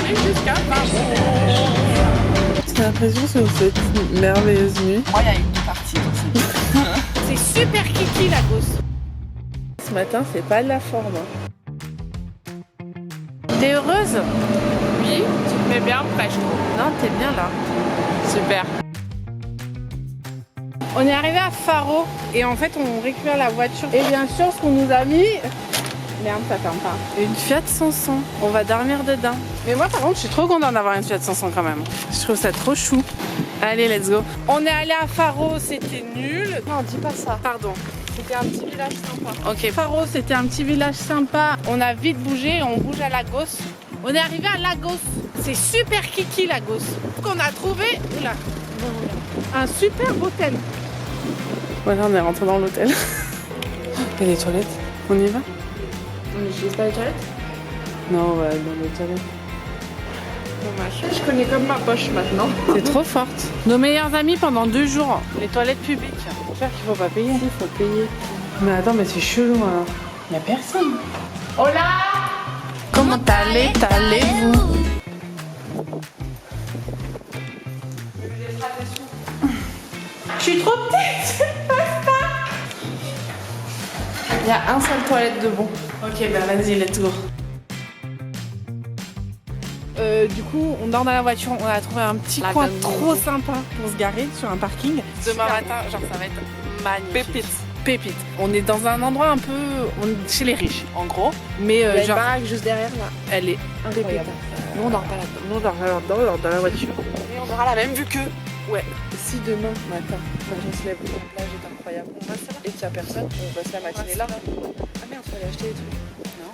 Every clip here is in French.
marcher jusqu'à Faro. J'ai l'impression que c'est cette merveilleuse nuit. Moi, il y a une partie dans cette C'est super kiki la gosse. Ce matin, c'est pas de la forme. T'es heureuse? Oui, tu te mets bien près, je trouve. Non, t'es bien là. Super. On est arrivé à Faro et en fait on récupère la voiture. Et bien sûr ce qu'on nous a mis... Merde, ça ferme pas. Une Fiat 500. On va dormir dedans. Mais moi par contre je suis trop contente d'avoir une Fiat 500 quand même. Je trouve ça trop chou. Allez, let's go. On est allé à Faro, c'était nul. Non, dis pas ça. Pardon. C'était un petit village sympa. Ok. Faro, c'était un petit village sympa. On a vite bougé, on bouge à Lagos. On est arrivé à Lagos. C'est super kiki Lagos. On a trouvé oula, un super hôtel. Voilà, on est rentré dans l'hôtel. Il y a des toilettes. On y va? On n'utilise pas les toilettes? Non, on va dans les toilettes. Dommage. Je connais comme ma poche maintenant. C'est trop forte. Nos meilleurs amis pendant 2 jours. Les toilettes publiques. J'espère qu'il faut pas payer. Il faut payer. Mais attends, mais c'est chelou alors. Il y a personne. Hola! Comment allez-vous? Je suis trop petite! Il y a un seul toilette de bon. Ok, bah vas-y, let's go. Du coup, on dort dans la voiture, on a trouvé un petit coin trop sympa pour se garer sur un parking. Demain matin, genre ça va être magnifique. Pépite. On est dans un endroit un peu chez les riches, en gros. Mais Il y a une genre, baraque juste derrière là. elle est incroyable. Nous, on dort pas là-dedans. Nous, on dort dans la voiture. Et on aura la même vue qu'eux. Ouais. Si demain matin, quand on se lève, la plage est incroyable, On va se là. et qu'il n'y a personne, on passe la matinée là. Ah merde, faut aller acheter des trucs. Non.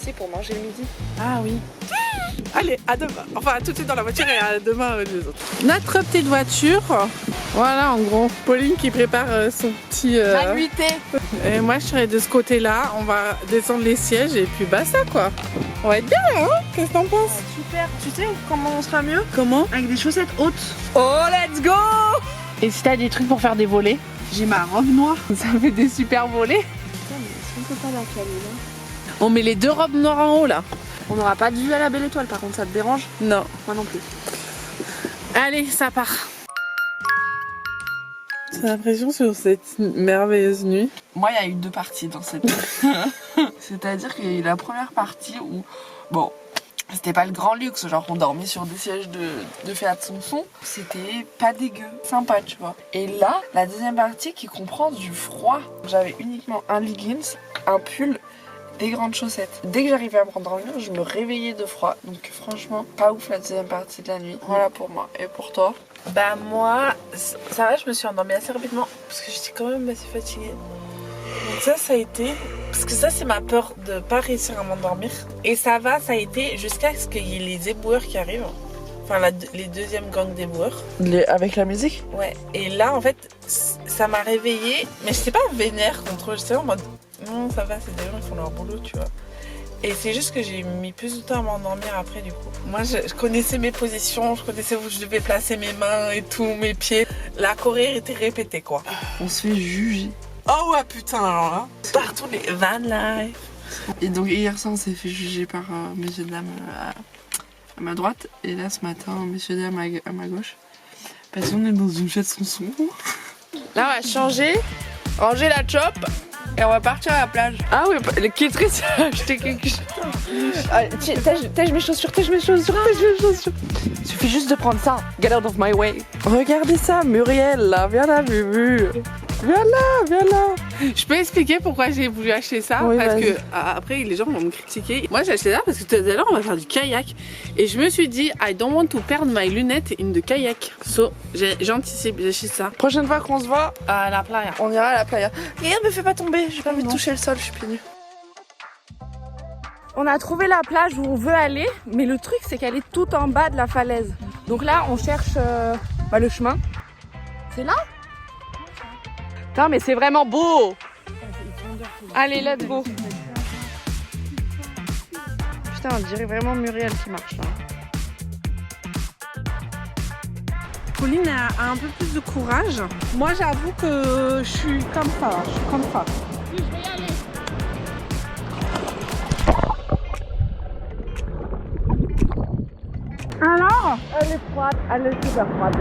C'est pour manger le midi. Ah oui. Allez, à demain. Enfin, tout de suite dans la voiture et à demain les autres. Notre petite voiture. Voilà, en gros. Pauline qui prépare son petit... Nuitée. Et moi, je serai de ce côté-là. On va descendre les sièges et puis basta, quoi. On va être bien, hein? Qu'est-ce que t'en penses? Super. Tu sais comment on sera mieux? Comment? Avec des chaussettes hautes. Oh, let's go! Et si t'as des trucs pour faire des volets, j'ai ma robe noire. Ça fait des super volets. Putain, mais est-ce qu'on peut pas la caler là? On met les 2 robes noires en haut, là. On n'aura pas de vue à la belle étoile, par contre, ça te dérange? Non. Moi non plus. Allez, ça part. J'ai l'impression sur cette merveilleuse nuit. Moi, il y a eu 2 parties dans cette C'est-à-dire qu'il y a eu la première partie où, bon, c'était pas le grand luxe, genre on dormait sur des sièges de Fiat 500. C'était pas dégueu, sympa, tu vois. Et là, la deuxième partie qui comprend du froid. J'avais uniquement un leggings, un pull, des grandes chaussettes. Dès que j'arrivais à me rendormir, je me réveillais de froid. Donc franchement, pas ouf la deuxième partie de la nuit. Voilà pour moi. Et pour toi? Bah moi, ça va, je me suis endormie assez rapidement parce que j'étais quand même assez fatiguée. Donc ça a été, parce que ça c'est ma peur de pas réussir à m'endormir. Et ça va, ça a été jusqu'à ce qu'il y ait les éboueurs qui arrivent. Enfin les deuxièmes gangs d'éboueurs. Avec la musique? Ouais. Et là en fait, ça m'a réveillée, mais j'étais pas vénère contre eux. J'étais en mode, non ça va, c'est des gens, ils font leur boulot, tu vois. Et c'est juste que j'ai mis plus de temps à m'endormir après du coup. Moi je connaissais mes positions, je connaissais où je devais placer mes mains et tout, mes pieds. La choré était répétée quoi. On se fait juger. Oh ouais, putain, alors là. Partout les van life. Et donc hier soir, on s'est fait juger par messieurs dames à ma droite. Et là, ce matin, messieurs dames à ma gauche. Parce qu'on est dans une Fiat 500. Là on va changer, ranger la chop et on va partir à la plage. Ah oui, le qui est triste, j'ai acheté quelque chose. Tège mes chaussures, tège mes chaussures, tège mes chaussures. Il suffit juste de prendre ça. Get out of my way. Regardez ça, Muriel, là, viens là, Bubu. Viens là. Je peux expliquer pourquoi j'ai voulu acheter ça? Oui, parce vas-y. que après les gens vont me critiquer. Moi j'ai acheté ça parce que tout à l'heure on va faire du kayak. Et je me suis dit, I don't want to perdre my lunettes in the kayak. So j'anticipe, j'ai acheté ça. Prochaine fois qu'on se voit, À la playa. on ira à la playa. Regarde, me fais pas tomber, j'ai pas envie de toucher le sol, je suis pieds nus. On a trouvé la plage où on veut aller, mais le truc c'est qu'elle est tout en bas de la falaise. Donc là on cherche le chemin. C'est là? Putain mais c'est vraiment beau. Allez, let's go. Putain, on dirait vraiment Muriel qui marche là. Pauline a un peu plus de courage. Moi j'avoue que je suis comme ça, Alors? Elle est froide, elle est super froide.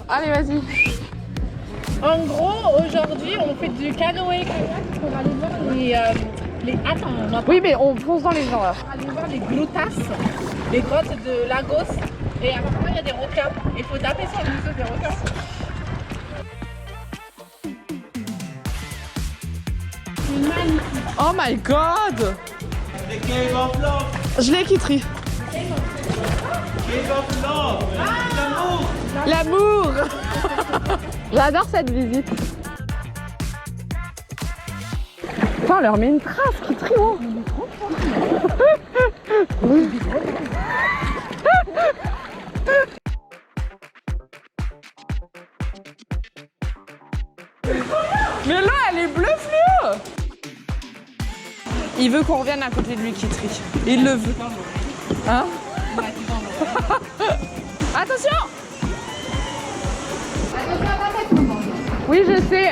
Allez, vas-y. En gros, aujourd'hui, on fait du canoë kayak pour aller voir les... Attends, on va Oui, mais on fonce dans les gens là. aller voir les Glutas, les grottes de Lagos. Et apparemment, il y a des requins. Il faut taper sur le museau des requins. Oh my god! Je l'ai Kitri. L'amour! J'adore cette visite. Putain, on leur met une trace, Kitri, oh. Mais là, elle est bleue fluo. Il veut qu'on revienne à côté de lui, Kitri. Il le veut. Hein? Attention! Oui, je sais.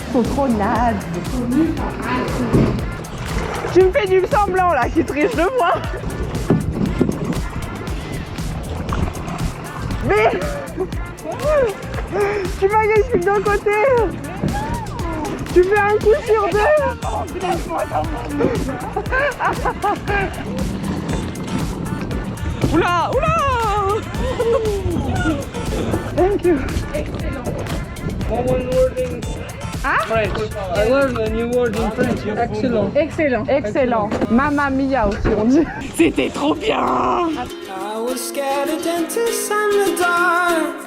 Ils sont trop nazes. Tu me fais du semblant là, Kitri, je le vois. Mais tu m'as gagné d'un côté. Tu fais un coup sur deux. Oula, oula. Thank you. One word in French. I learned a new word in French. Excellent. Excellent. Excellent. Mamma mia aussi on dit. C'était trop bien. I was scared of dentists and the dark.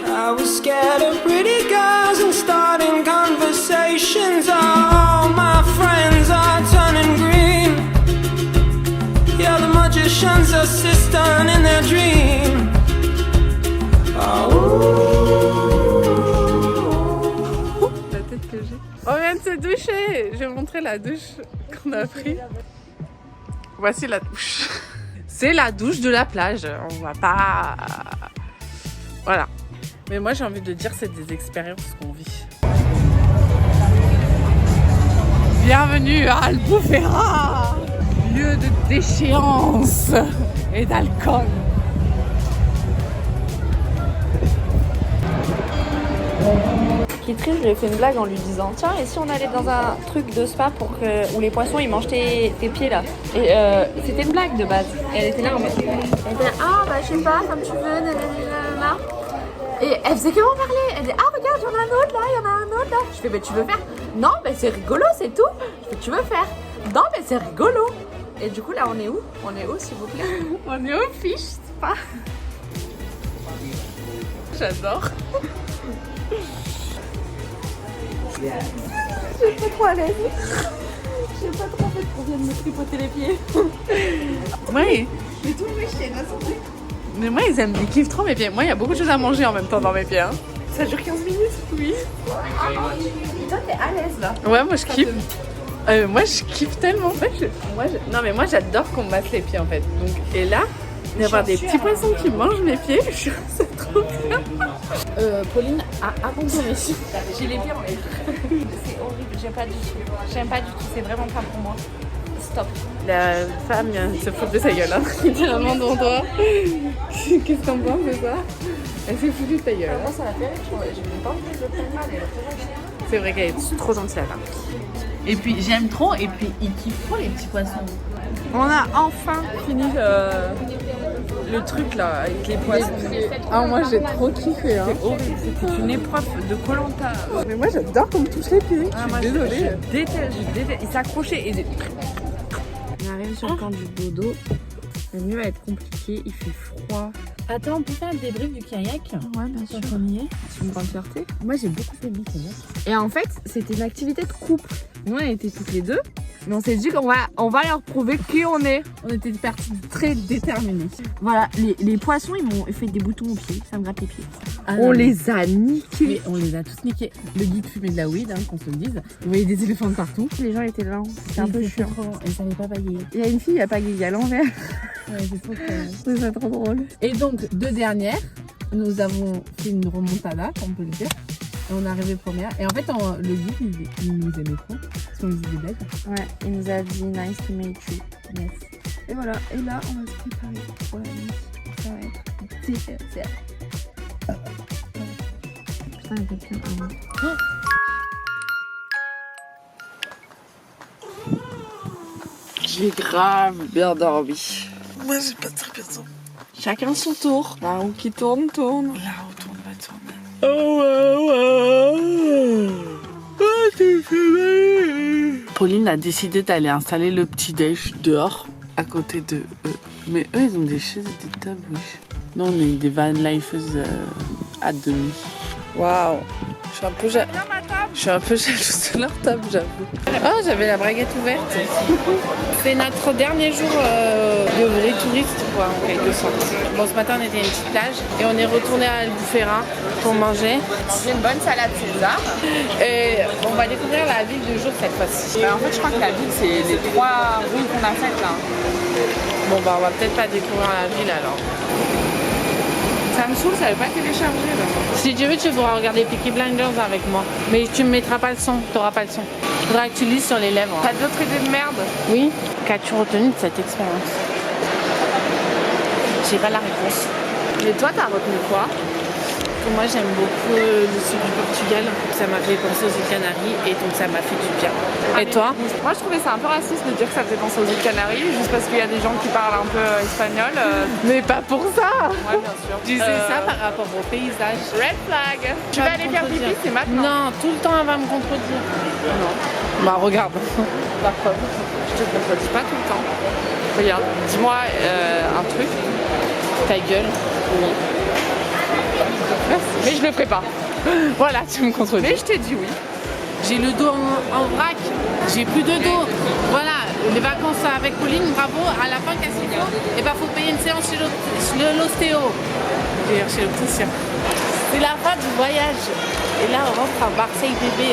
I was scared of pretty girls and starting conversations. All my friends are turning green. Yeah, the magician's assistant in their dream. La tête que j'ai. On vient de se doucher. Je vais montrer la douche qu'on a pris. Voici la douche. C'est la douche de la plage. On va pas... Voilà. Mais moi j'ai envie de dire c'est des expériences qu'on vit. Bienvenue à Albufeira, lieu de déchéance et d'alcool. Kitri, je lui ai fait une blague en lui disant tiens, et si on allait dans un truc de spa pour où les poissons ils mangent tes pieds là. Et c'était une blague de base. Et elle était là en mode elle était là, ah bah je sais pas, comme tu veux, nanana. Et elle faisait comment parler? Elle disait ah regarde, il y en a un autre là, il y en a un autre là. Je fais bah tu veux faire? Non mais c'est rigolo, c'est tout. Je fais tu veux faire? Non mais c'est rigolo. Et du coup là on est où? On est où s'il vous plaît? On est au fish spa. J'adore. Je suis pas trop à l'aise. Je sais pas trop en fait qu'on vient de me tripoter les pieds. Oui. Mais tout le week-end, la santé. Mais moi ils kiffent trop mes pieds. Moi il y a beaucoup de choses à manger en même temps dans mes pieds. Hein. Ça dure 15 minutes? Oui. Et toi t'es à l'aise là? Ouais, moi je kiffe. Moi je kiffe tellement. En fait, non mais moi j'adore qu'on me masse les pieds en fait. Donc, et là, d'avoir des petits poissons qui mangent mes pieds, c'est trop bien. Pauline a abandonné. J'ai les pieds en l'air. C'est horrible, j'aime pas du tout, c'est vraiment pas pour moi. Stop. La femme vient se foutre de sa gueule, hein. Littéralement devant toi. Qu'est-ce que t'en penses de ça? Elle s'est foutue de ta gueule. Moi ça m'a fait rire, je n'ai pas envie de le prendre mal, elle est trop gentille. C'est vrai qu'elle est trop gentille là. Et puis j'aime trop, et puis ils kiffent trop les petits poissons. On a enfin fini le truc là avec les poissons. Ah moi j'ai trop kiffé. Hein. C'était horrible, c'était une épreuve de Koh-Lanta. Mais moi j'adore qu'on me touche les pieds. Ah, je suis désolée. Je déteste. Il s'accrochait et... On arrive sur le camp du dodo. Le mieux va être compliqué, il fait froid. Attends, on peut faire le débrief du kayak? Ouais, bien sûr. On y est. C'est une grande fierté. Moi j'ai beaucoup fait le kayak. Et en fait, c'était une activité de couple. Nous, on était toutes les deux. Mais on s'est dit qu'on va leur prouver qui on est. On était partis très déterminés. Voilà, les poissons, ils m'ont fait des boutons aux pieds. Ça me gratte les pieds. Ah, On non, les a niqués. mais on les a tous niqués. Le guide fumait de la weed, hein, qu'on se le dise. Vous voyez des éléphants de partout. Les gens étaient lents. C'était un peu chiant. Elle savait pas bagayer. Il y a une fille, il a pas gagné à l'envers. Ouais, c'est trop cool. C'est trop drôle. Et donc, deux dernières. nous avons fait une remontada, comme on peut le dire. Et on est arrivé première. Et en fait, le guide, il nous aimait trop. Parce qu'on lui faisait des blagues. Ouais, il nous a dit nice to meet you. Yes. Et voilà, et là, on va se préparer pour la nuit. Ça va être dégueulasse. Putain, il y a quelqu'un avant. J'ai grave bien dormi. Moi, j'ai pas très bien dormi. Chacun son tour. La roue qui tourne, tourne. La roue tourne, va tourner. Pauline a décidé d'aller installer le petit-déj dehors, à côté de eux. Mais eux, ils ont des chaises et des tables, oui. Nous, on est des van lifeuses à demi. Waouh! Je suis un peu jalouse de leur table, j'avoue. Oh, j'avais la braguette ouverte. C'est notre dernier jour de vrai touriste, quoi, en quelque sorte. Bon, ce matin, on était à une petite plage et on est retourné à Albufeira pour manger. J'ai une bonne salade César. Et on va découvrir la ville du jour cette fois-ci. En fait, je crois que la ville, c'est les 3 rues qu'on a faites là. Bon, bah, on va peut-être pas découvrir la ville alors. Ça me saoule, ça n'avait pas téléchargé là. Si tu veux, tu pourras regarder Peaky Blinders avec moi. Mais tu me mettras pas le son, tu n'auras pas le son. Il faudra que tu lises sur les lèvres. T'as d'autres idées de merde? Oui. Qu'as-tu retenu de cette expérience? J'ai pas la réponse. Mais toi, t'as retenu quoi? Moi, j'aime beaucoup le sud du Portugal. Ça m'a fait penser aux îles Canaries et donc ça m'a fait du bien. Et toi? Moi, je trouvais ça un peu raciste de dire que ça faisait penser aux îles Canaries, juste parce qu'il y a des gens qui parlent un peu espagnol. Mais pas pour ça. Ouais, bien sûr. Tu sais ça par rapport au paysage. Red flag. Tu vas aller faire pipi, c'est maintenant. Non, tout le temps elle va me contredire. Non. Bah regarde. La preuve. Je te contredis pas tout le temps. Regarde, dis-moi un truc. Ta gueule. Oui. Mais je le ferai pas. Voilà, tu me contredis. Mais je t'ai dit oui. J'ai le dos en vrac. J'ai plus de dos. Voilà, les vacances avec Pauline, bravo. À la fin, qu'est-ce qu'il faut? Eh ben, faut payer une séance chez l'ostéo. D'ailleurs, chez l'opticien. C'est la fin du voyage. Et là, on rentre à Marseille bébé.